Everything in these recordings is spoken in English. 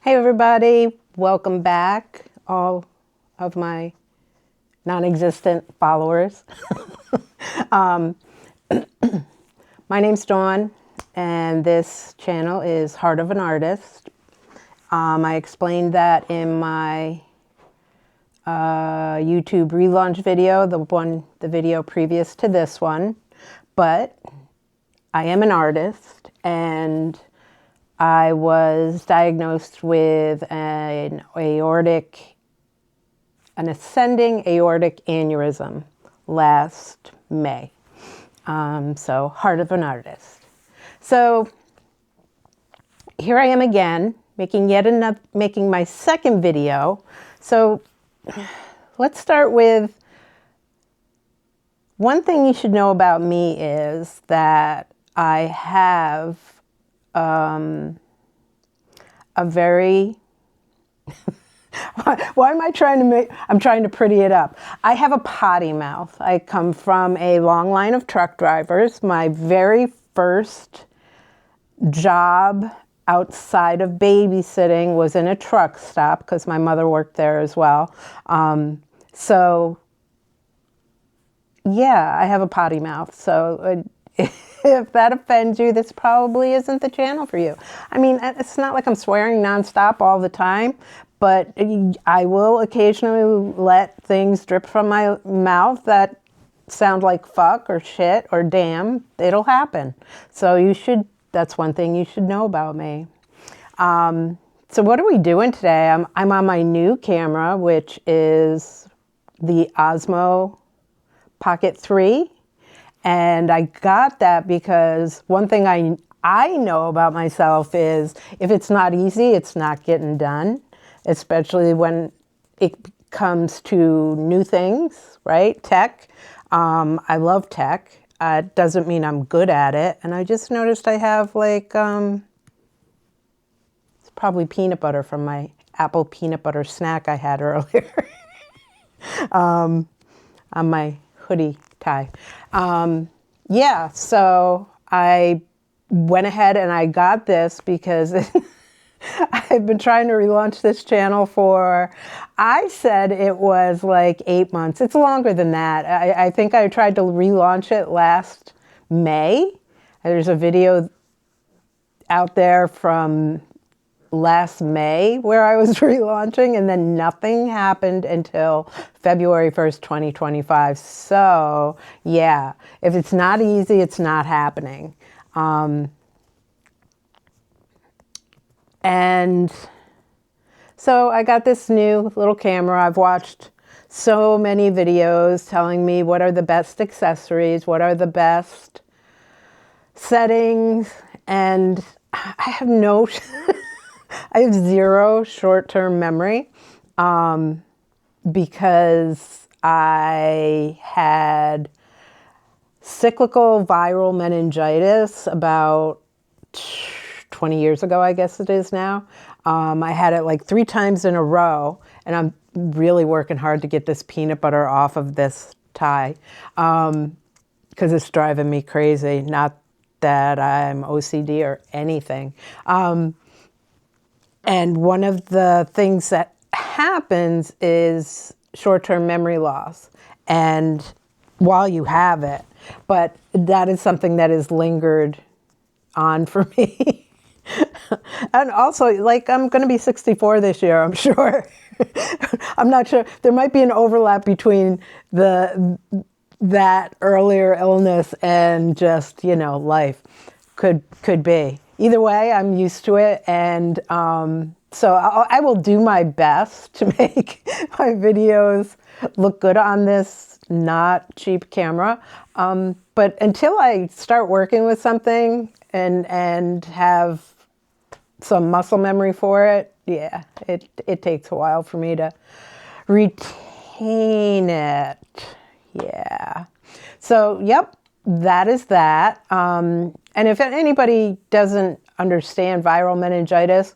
Hey everybody, welcome back, all of my non-existent followers. My name's Dawn, and this channel is Heart of an Artist. I explained that in my YouTube relaunch video, the video previous to this one, but I am an artist, and I was diagnosed with an ascending aortic aneurysm last May. So heart of an artist. So here I am again, making my second video. So let's start with one thing you should know about me is that I have a very, why am I I'm trying to pretty it up. I have a potty mouth. I come from a long line of truck drivers. My very first job outside of babysitting was in a truck stop because my mother worked there as well. So yeah, I have a potty mouth. So if that offends you, this probably isn't the channel for you. I mean, it's not like I'm swearing nonstop all the time, but I will occasionally let things drip from my mouth that sound like fuck or shit or damn. It'll happen. So that's one thing you should know about me. So what are we doing today? I'm on my new camera, which is the Osmo Pocket 3. And I got that because one thing I know about myself is if it's not easy, it's not getting done, especially when it comes to new things, right? Tech. I love tech. It doesn't mean I'm good at it. And I just noticed I have like, it's probably peanut butter from my apple peanut butter snack I had earlier on my hoodie tie. Yeah, so I went ahead and I got this because I've been trying to relaunch this channel I said it was like 8 months. It's longer than that. I think I tried to relaunch it last May. There's a video out there from last May where I was relaunching, and then nothing happened until February 1st, 2025. So yeah, if it's not easy, it's not happening. And so I got this new little camera. I've watched so many videos telling me what are the best accessories, what are the best settings, and I have no I have zero short-term memory because I had cyclical viral meningitis about 20 years ago, I guess it is now. I had it like 3 times in a row, and I'm really working hard to get this peanut butter off of this tie because it's driving me crazy. Not that I'm OCD or anything. And one of the things that happens is short-term memory loss, and while you have it, but that is something that has lingered on for me. And also, like, I'm going to be 64 this year, I'm sure. I'm not sure. There might be an overlap between that earlier illness and just, life. Could be. Either way, I'm used to it, and so I will do my best to make my videos look good on this not cheap camera. But until I start working with something and have some muscle memory for it, yeah, it takes a while for me to retain it. Yeah. So, yep, that is that. And if anybody doesn't understand viral meningitis,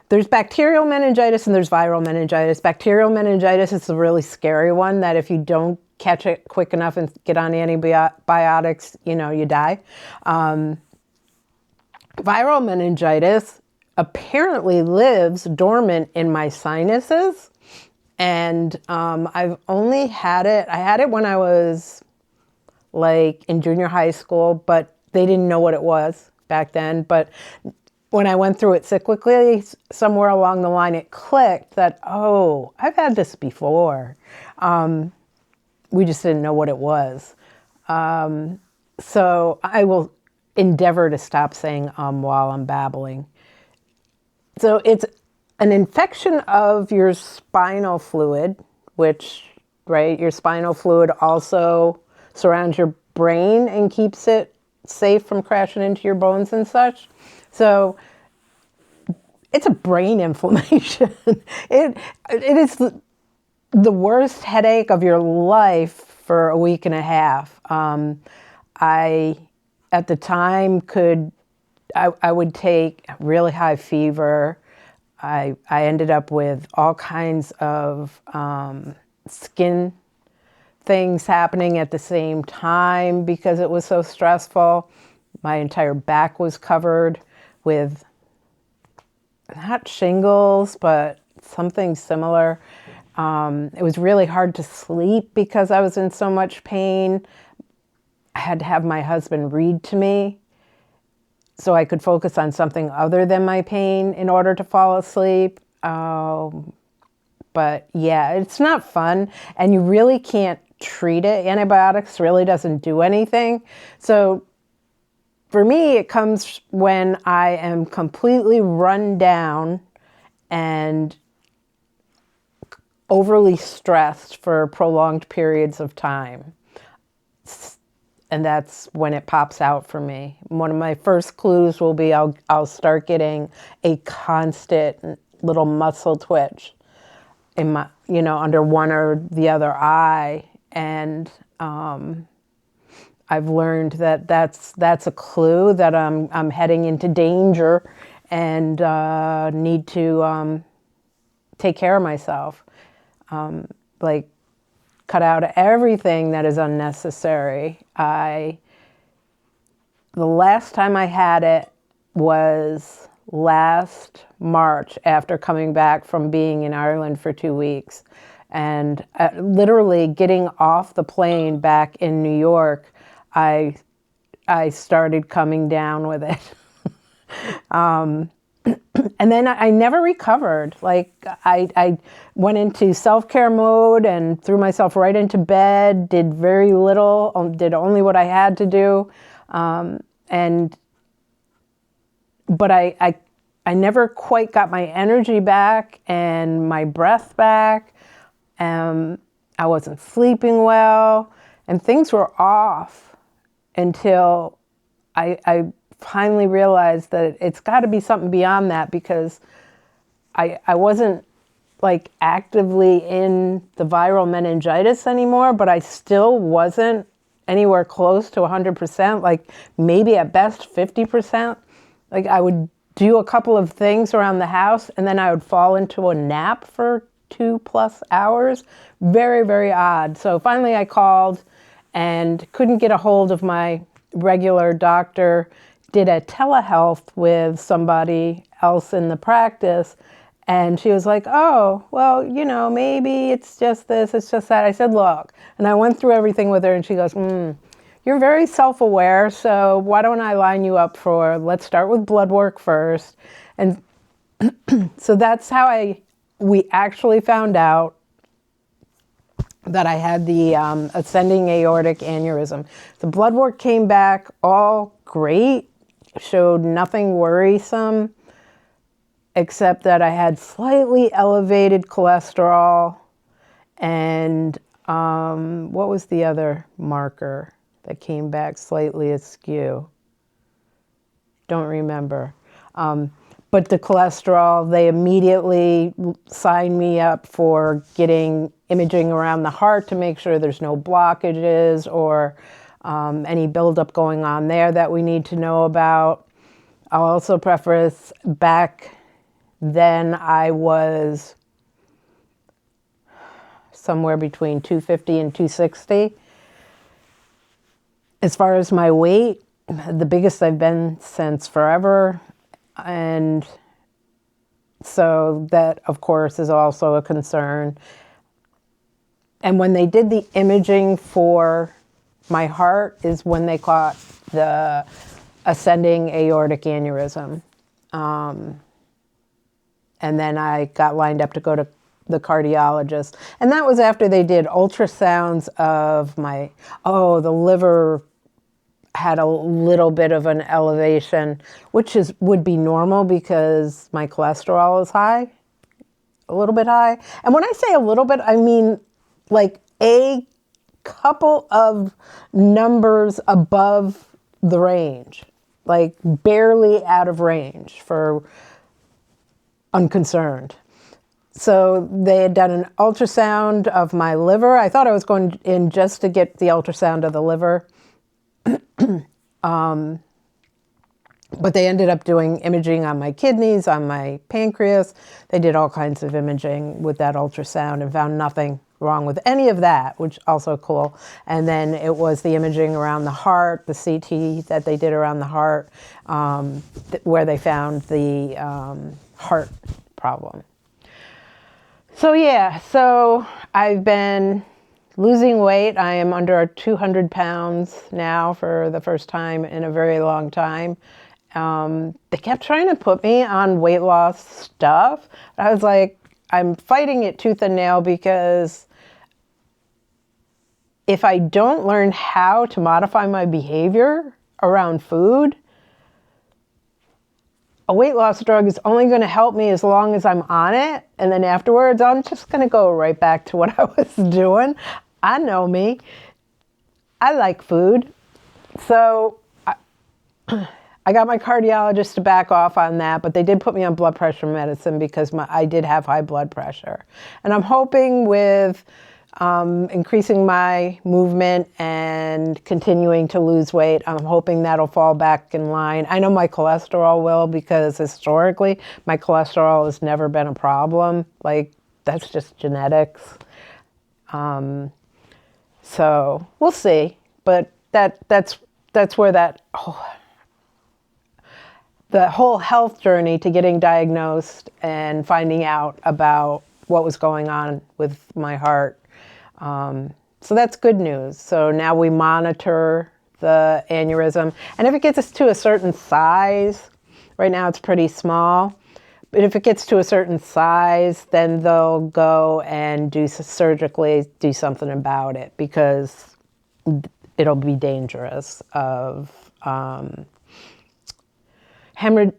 there's bacterial meningitis and there's viral meningitis. Bacterial meningitis is a really scary one that if you don't catch it quick enough and get on antibiotics, you die. Viral meningitis apparently lives dormant in my sinuses. And I've only had it, I had it when I was like in junior high school, but they didn't know what it was back then. But when I went through it cyclically, somewhere along the line, it clicked that, oh, I've had this before. We just didn't know what it was. So I will endeavor to stop saying while I'm babbling. So it's an infection of your spinal fluid, which, right, your spinal fluid also surrounds your brain and keeps it safe from crashing into your bones and such. So it's a brain inflammation. It is the worst headache of your life for a week and a half. I, at the time, I would take really high fever. I ended up with all kinds of skin things happening at the same time because it was so stressful. My entire back was covered with not shingles, but something similar. It was really hard to sleep because I was in so much pain. I had to have my husband read to me so I could focus on something other than my pain in order to fall asleep. But yeah, it's not fun, and you really can't treat it. Antibiotics really doesn't do anything. So for me, it comes when I am completely run down and overly stressed for prolonged periods of time. And that's when it pops out for me. One of my first clues will be I'll start getting a constant little muscle twitch in my, under one or the other eye. And I've learned that that's a clue that I'm heading into danger and need to take care of myself. Like cut out everything that is unnecessary. The last time I had it was last March after coming back from being in Ireland for 2 weeks. And literally getting off the plane back in New York, I started coming down with it. And then I never recovered. Like I went into self-care mode and threw myself right into bed, did very little, did only what I had to do. But I never quite got my energy back and my breath back. I wasn't sleeping well, and things were off until I finally realized that it's got to be something beyond that, because I wasn't like actively in the viral meningitis anymore, but I still wasn't anywhere close to 100%, like maybe at best 50%. Like I would do a couple of things around the house and then I would fall into a nap for 2+ hours. Very, very odd. So finally I called and couldn't get a hold of my regular doctor, did a telehealth with somebody else in the practice. And she was like, oh, well, maybe it's just this, it's just that. I said, look, and I went through everything with her and she goes, you're very self-aware, so why don't I line you up let's start with blood work first. And so that's how we actually found out that I had the ascending aortic aneurysm. The blood work came back all great, showed nothing worrisome, except that I had slightly elevated cholesterol and what was the other marker that came back slightly askew? Don't remember. But the cholesterol, they immediately signed me up for getting imaging around the heart to make sure there's no blockages or any buildup going on there that we need to know about. I'll also preface, back then I was somewhere between 250 and 260. As far as my weight, the biggest I've been since forever. And So that, of course, is also a concern. And when they did the imaging for my heart is when they caught the ascending aortic aneurysm. And then I got lined up to go to the cardiologist. And that was after they did ultrasounds of the liver had a little bit of an elevation, which would be normal because my cholesterol is high, a little bit high. And when I say a little bit, I mean like a couple of numbers above the range, like barely out of range for unconcerned. So they had done an ultrasound of my liver. I thought I was going in just to get the ultrasound of the liver. But they ended up doing imaging on my kidneys, on my pancreas. They did all kinds of imaging with that ultrasound and found nothing wrong with any of that, which also cool. And then it was the imaging around the heart, the CT that they did around the heart, where they found the heart problem. So yeah, so I've been losing weight. I am under 200 pounds now for the first time in a very long time. They kept trying to put me on weight loss stuff. I was like, I'm fighting it tooth and nail because if I don't learn how to modify my behavior around food, a weight loss drug is only going to help me as long as I'm on it. And then afterwards, I'm just going to go right back to what I was doing. I know me. I like food. So I got my cardiologist to back off on that, but they did put me on blood pressure medicine because I did have high blood pressure. And I'm hoping with increasing my movement and continuing to lose weight, I'm hoping that'll fall back in line. I know my cholesterol will because historically my cholesterol has never been a problem. Like, that's just genetics. So we'll see. But that's where the whole health journey to getting diagnosed and finding out about what was going on with my heart. So that's good news. So now we monitor the aneurysm. And if it gets us to a certain size, right now it's pretty small, but if it gets to a certain size, then they'll go and surgically do something about it because it'll be dangerous of hemorrhage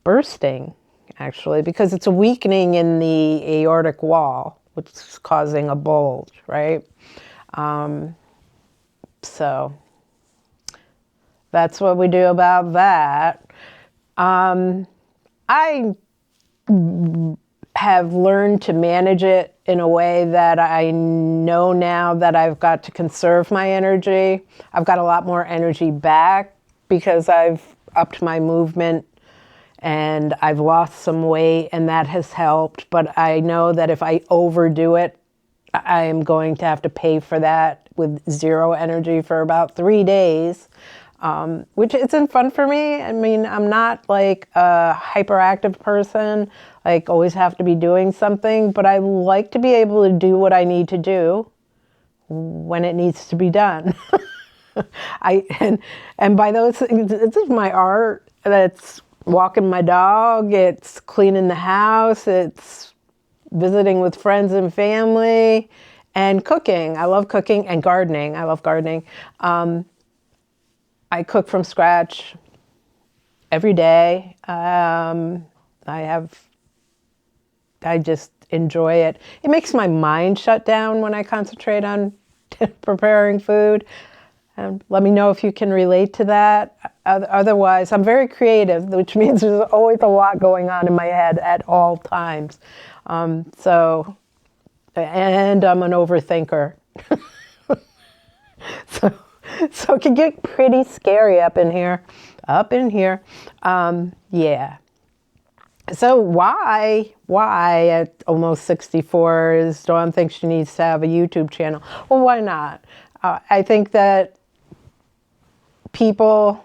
bursting, actually, because it's a weakening in the aortic wall, which is causing a bulge, right? So that's what we do about that. I have learned to manage it in a way that I know now that I've got to conserve my energy. I've got a lot more energy back because I've upped my movement and I've lost some weight, and that has helped. But I know that if I overdo it, I am going to have to pay for that with zero energy for about 3 days, which isn't fun for me. I mean, I'm not like a hyperactive person, like always have to be doing something, but I like to be able to do what I need to do when it needs to be done. And by those things, it's just my art. That's walking my dog, it's cleaning the house, it's visiting with friends and family, and cooking. I love cooking, and gardening. I love gardening. I cook from scratch every day. I just enjoy it. It makes my mind shut down when I concentrate on preparing food. Let me know if you can relate to that. Otherwise, I'm very creative, which means there's always a lot going on in my head at all times. And I'm an overthinker. So it can get pretty scary up in here. Yeah. So why at almost 64 is Dawn thinks she needs to have a YouTube channel? Well, why not? I think that people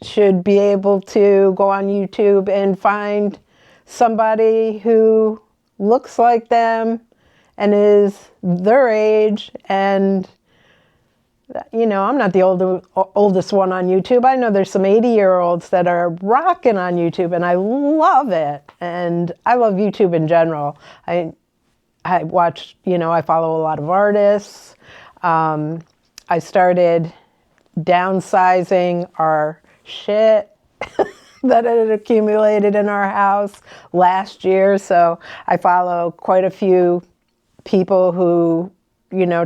should be able to go on YouTube and find somebody who looks like them and is their age. And, I'm not the oldest one on YouTube. I know there's some 80-year-olds that are rocking on YouTube, and I love it. And I love YouTube in general. I watch, I follow a lot of artists. I started downsizing our shit that had accumulated in our house last year. So I follow quite a few people who,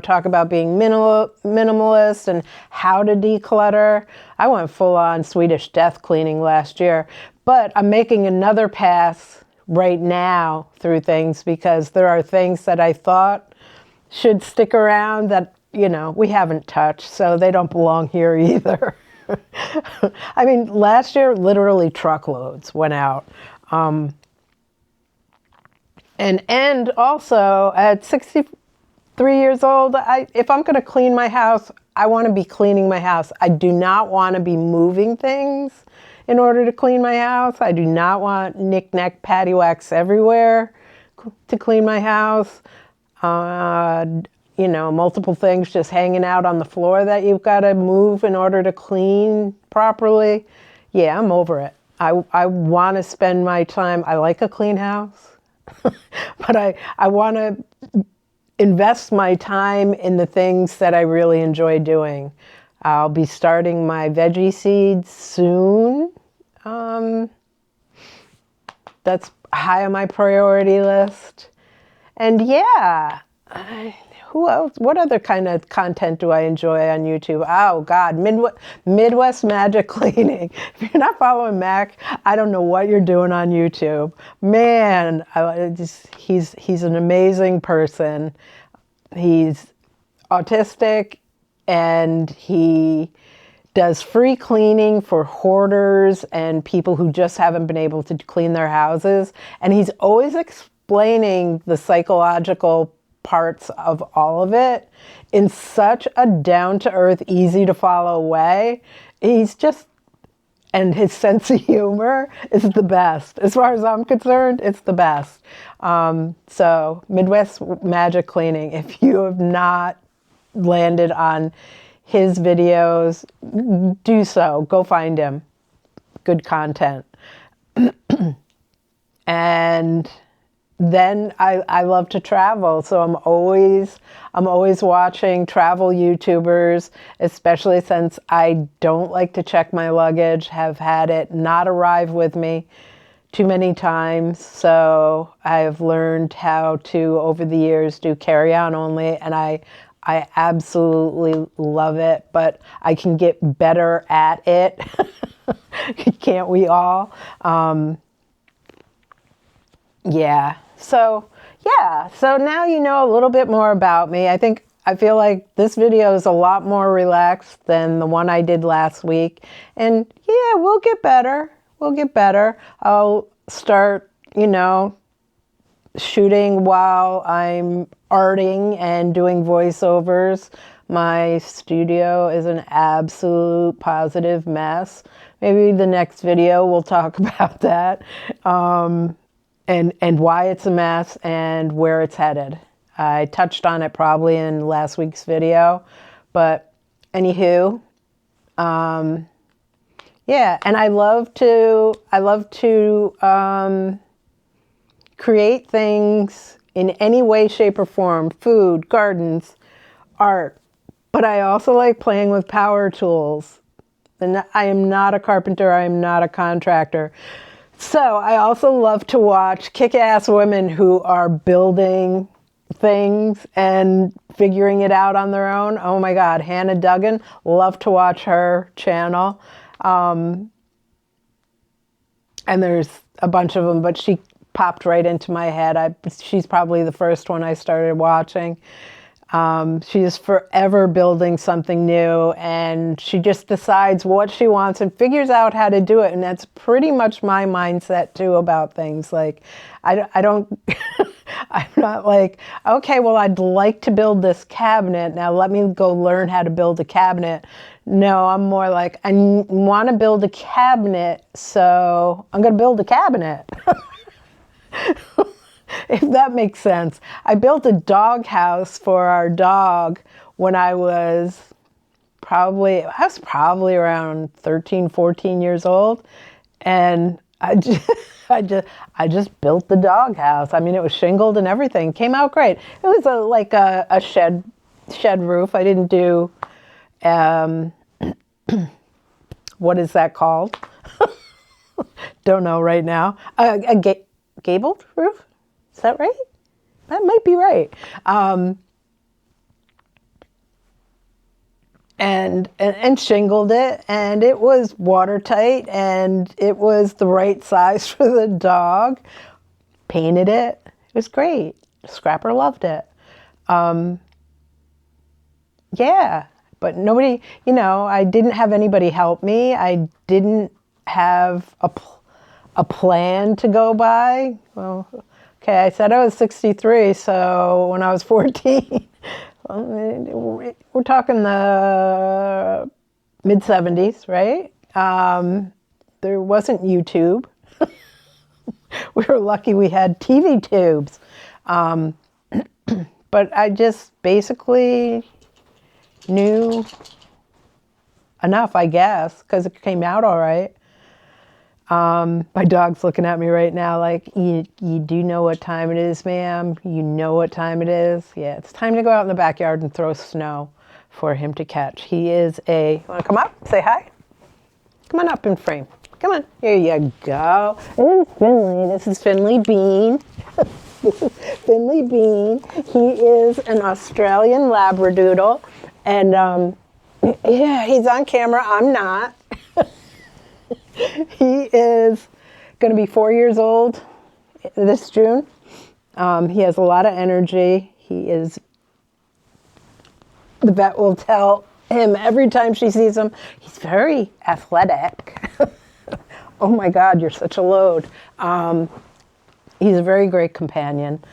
talk about being minimalist and how to declutter. I went full on Swedish death cleaning last year, but I'm making another pass right now through things because there are things that I thought should stick around that, we haven't touched, so they don't belong here either. I mean, last year, literally truckloads went out. And also, at 63 years old, if I'm going to clean my house, I want to be cleaning my house. I do not want to be moving things in order to clean my house. I do not want knick-knack paddywhacks everywhere to clean my house. Multiple things just hanging out on the floor that you've got to move in order to clean properly. Yeah, I'm over it. I want to spend my time. I like a clean house, but I want to invest my time in the things that I really enjoy doing. I'll be starting my veggie seeds soon. That's high on my priority list. And yeah, who else? What other kind of content do I enjoy on YouTube? Oh God, Midwest Magic Cleaning. If you're not following Mac, I don't know what you're doing on YouTube. Man, he's an amazing person. He's autistic and he does free cleaning for hoarders and people who just haven't been able to clean their houses. And he's always explaining the psychological parts of all of it in such a down-to-earth, easy-to-follow way. And his sense of humor is the best. As far as I'm concerned, it's the best. So Midwest Magic Cleaning, if you have not landed on his videos, do so. Go find him. Good content. And then I love to travel, so I'm always watching travel YouTubers, especially since I don't like to check my luggage, have had it not arrive with me too many times. So I've learned how to, over the years, do carry-on only, and I absolutely love it, but I can get better at it. Can't we all? Yeah. So now you know a little bit more about me. I feel like this video is a lot more relaxed than the one I did last week. And yeah, we'll get better. I'll start, shooting while I'm arting and doing voiceovers. My studio is an absolute positive mess. Maybe the next video we'll talk about that. And why it's a mess and where it's headed. I touched on it probably in last week's video, but anywho, yeah, and I love to create things in any way, shape, or form: food, gardens, art. But I also like playing with power tools. And I am not a carpenter. I am not a contractor. So I also love to watch kick-ass women who are building things and figuring it out on their own. Oh my God, Hannah Duggan, love to watch her channel. And there's a bunch of them, but she popped right into my head. She's probably the first one I started watching. She's forever building something new, and she just decides what she wants and figures out how to do it. And that's pretty much my mindset too about things. Like, I don't, I'm not like, okay, well, I'd like to build this cabinet. Now let me go learn how to build a cabinet. No, I'm more like, I want to build a cabinet, so I'm going to build a cabinet. If that makes sense. I built a dog house for our dog when I was probably around 13, 14 years old. And I just built the dog house. I mean, it was shingled and everything. Came out great. It was like a shed roof. I didn't do, what is that called? Don't know right now. A gabled roof? Is that right? That might be right. And shingled it, and it was watertight, and it was the right size for the dog. Painted it. It was great. Scrapper loved it. Yeah, but nobody, I didn't have anybody help me. I didn't have a plan to go by. Well, okay, I said I was 63, so when I was 14, we're talking the mid-70s, right? There wasn't YouTube. We were lucky we had TV tubes. But I just basically knew enough, I guess, because it came out all right. My dog's looking at me right now like, you do know what time it is, ma'am? You know what time it is? Yeah, it's time to go out in the backyard and throw snow for him to catch. He is you want to come up? Say hi? Come on up in frame. Come on. Here you go. This is Finley. This is Finley Bean. This is Finley Bean. He is an Australian Labradoodle. And yeah, he's on camera. I'm not. He is going to be 4 years old this June. He has a lot of energy. The vet will tell him every time she sees him, he's very athletic. Oh my God, you're such a load. He's a very great companion.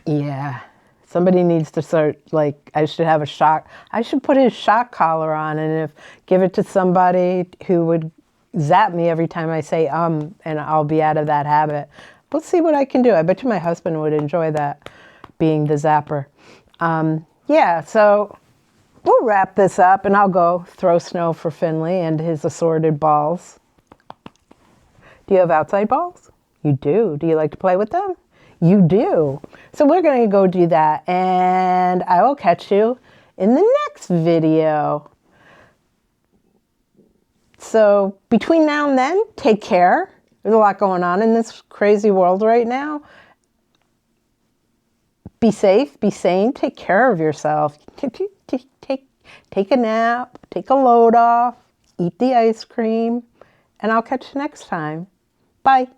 Yeah. Somebody needs to start, I should have I should put his shock collar on and give it to somebody who would zap me every time I say, and I'll be out of that habit. We'll see what I can do. I bet you my husband would enjoy that, being the zapper. Yeah, so we'll wrap this up and I'll go throw snow for Finley and his assorted balls. Do you have outside balls? You do. Do you like to play with them? You do. So we're going to go do that, and I will catch you in the next video. So between now and then, take care. There's a lot going on in this crazy world right now. Be safe, be sane, take care of yourself. Take a nap, take a load off, eat the ice cream, and I'll catch you next time. Bye.